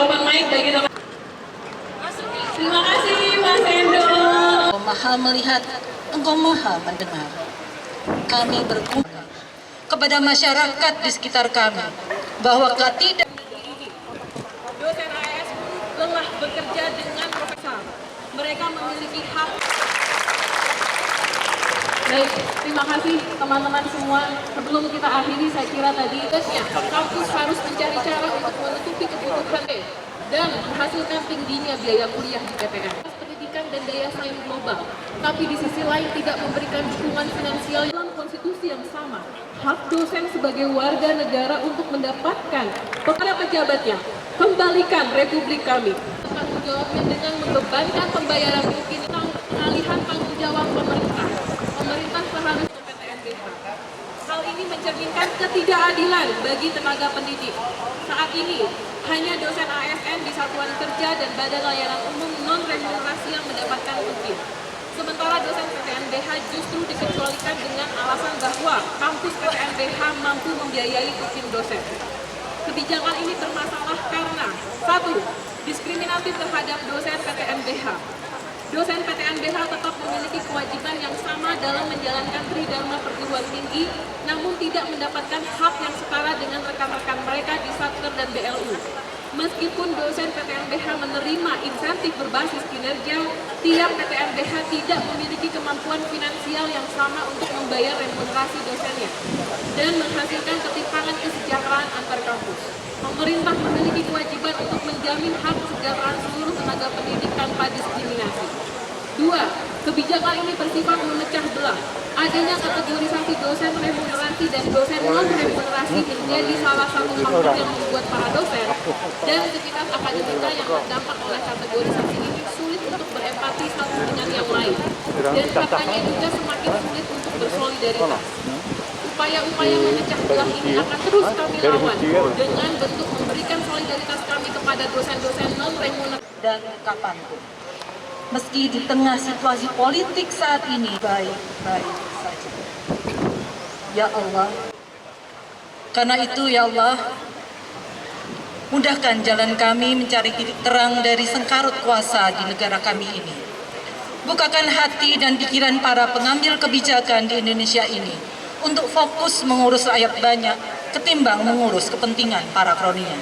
open mic bagi teman. Terima kasih Mas Endo. Maha melihat, Engkau Maha mendengar. Kami berkumpul kepada masyarakat di sekitar kami bahwa tidak dosen AS telah bekerja dengan profesor. Mereka memiliki hak. Baik, terima kasih teman-teman semua. Sebelum kita akhiri, saya kira tadi kampus harus mencari cara untuk menutupi kebutuhan dan menghasilkan tingginya biaya kuliah di PTN. Pendidikan dan daya saing global, tapi di sisi lain tidak memberikan dukungan finansial dalam konstitusi yang sama. Hak dosen sebagai warga negara untuk mendapatkan kepada pejabatnya, kembalikan republik kami. Tanggung jawabnya dengan membebankan pembayaran mungkin pengalihan tanggung jawab pemerintah. Pemerintah seharusnya PTNBH. Hal ini mencerminkan ketidakadilan bagi tenaga pendidik. Saat ini, hanya dosen ASN di Satuan Kerja dan Badan Layanan Umum non-remunerasi yang mendapatkan UKIP. Sementara dosen PTNBH justru dikecualikan dengan alasan bahwa kampus PTNBH mampu membiayai UKIP dosen. Kebijakan ini bermasalah karena 1. Diskriminatif terhadap dosen PTNBH. Dosen PTNBH tetap memiliki kewajiban yang sama dalam menjalankan tridharma perguruan tinggi, namun tidak mendapatkan hak yang setara dengan rekan-rekan mereka di Satker dan BLU. Meskipun dosen PTNBH menerima insentif berbasis kinerja, tiap PTNBH tidak memiliki kemampuan finansial yang sama untuk membayar remunerasi dosennya dan menghasilkan ketimpangan kesejahteraan antar kampus. Pemerintah memiliki kewajiban untuk menjamin hak kesejahteraan seluruh tenaga pendidik tanpa diskriminasi. 2. Kebijakan ini bersifat memecah belah. Adanya kategorisasi dosen remunerasi dan dosen non-remunerasi menjadi salah satu faktor yang membuat para dosen dan sekitar akademika yang terdampak oleh kategorisasi ini sulit untuk berempati satu dengan yang lain. Dan faktanya juga semakin sulit untuk bersolidaritas. Upaya-upaya memecah belah ini akan terus kami lawan dengan bentuk memberikan solidaritas kami kepada dosen-dosen non-remunerasi dan kapanpun. Meski di tengah situasi politik saat ini baik-baik saja. Ya Allah, karena itu ya Allah, mudahkan jalan kami mencari titik terang dari sengkarut kuasa di negara kami ini. Bukakan hati dan pikiran para pengambil kebijakan di Indonesia ini untuk fokus mengurus rakyat banyak ketimbang mengurus kepentingan para kroninya.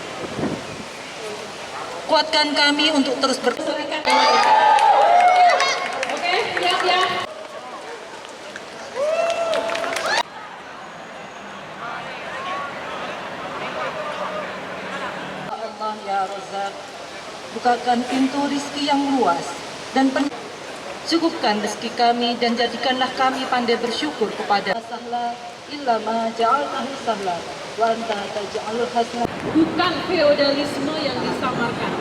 Kuatkan kami untuk terus berkembang. Oke, siap ya. Allah ya Razzaq, bukakan pintu rizki yang luas dan cukupkan rezeki kami dan jadikanlah kami pandai bersyukur kepada sahla illa ma ja'altahu sahla wa anta taj'alul hasna. Bukan feodalisme yang disamarkan.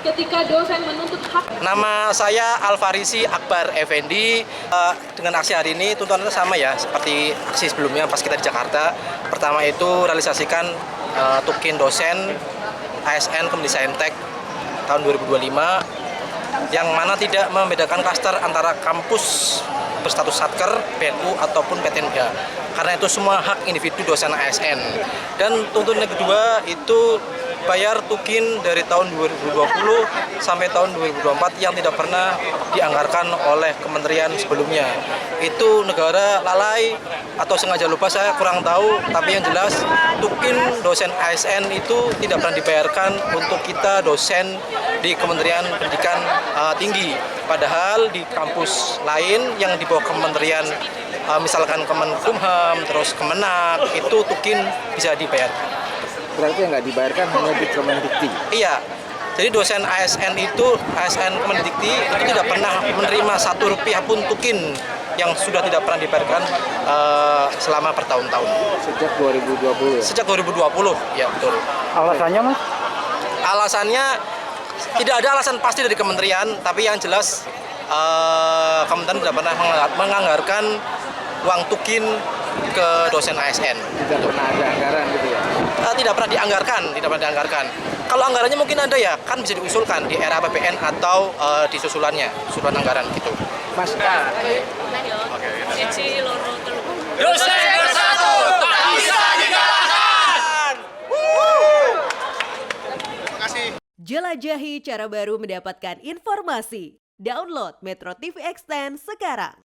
Ketika dosen menuntut hak. Nama saya Alfarisi Akbar Effendi. Dengan aksi hari ini tuntutannya sama ya seperti aksi sebelumnya pas kita di Jakarta. Pertama itu realisasikan tukin dosen ASN Kemdiksaintek tahun 2025 yang mana tidak membedakan klaster antara kampus berstatus Satker, BLU ataupun PTNBH. Karena itu semua hak individu dosen ASN. Dan tuntutan kedua itu bayar tukin dari tahun 2020 sampai tahun 2024 yang tidak pernah dianggarkan oleh kementerian sebelumnya. Itu negara lalai atau sengaja lupa, saya kurang tahu, tapi yang jelas tukin dosen ASN itu tidak pernah dibayarkan untuk kita dosen di Kementerian Pendidikan Tinggi. Padahal di kampus lain yang di bawah kementerian misalkan Kemenkumham, terus Kemenak, itu tukin bisa dibayar. Berarti yang nggak dibayarkan hanya di Kemendikti? Iya, jadi dosen ASN itu, ASN Kemendikti itu tidak pernah menerima Rp1 pun tukin yang sudah tidak pernah dibayarkan selama bertahun-tahun. Sejak 2020 ya? Sejak 2020, ya betul. Alasannya Mas? Alasannya tidak ada alasan pasti dari kementerian, tapi yang jelas kementerian tidak pernah menganggarkan uang tukin ke dosen ASN. Tidak pernah ada anggaran gitu ya? Tidak pernah dianggarkan. Kalau anggarannya mungkin ada ya, kan bisa diusulkan di era APBN atau di susulan anggaran gitu. Mas, Dosen bersatu tak bisa dikalahkan. Terima kasih. Jelajahi cara baru mendapatkan informasi. Download Metro TV Extend sekarang.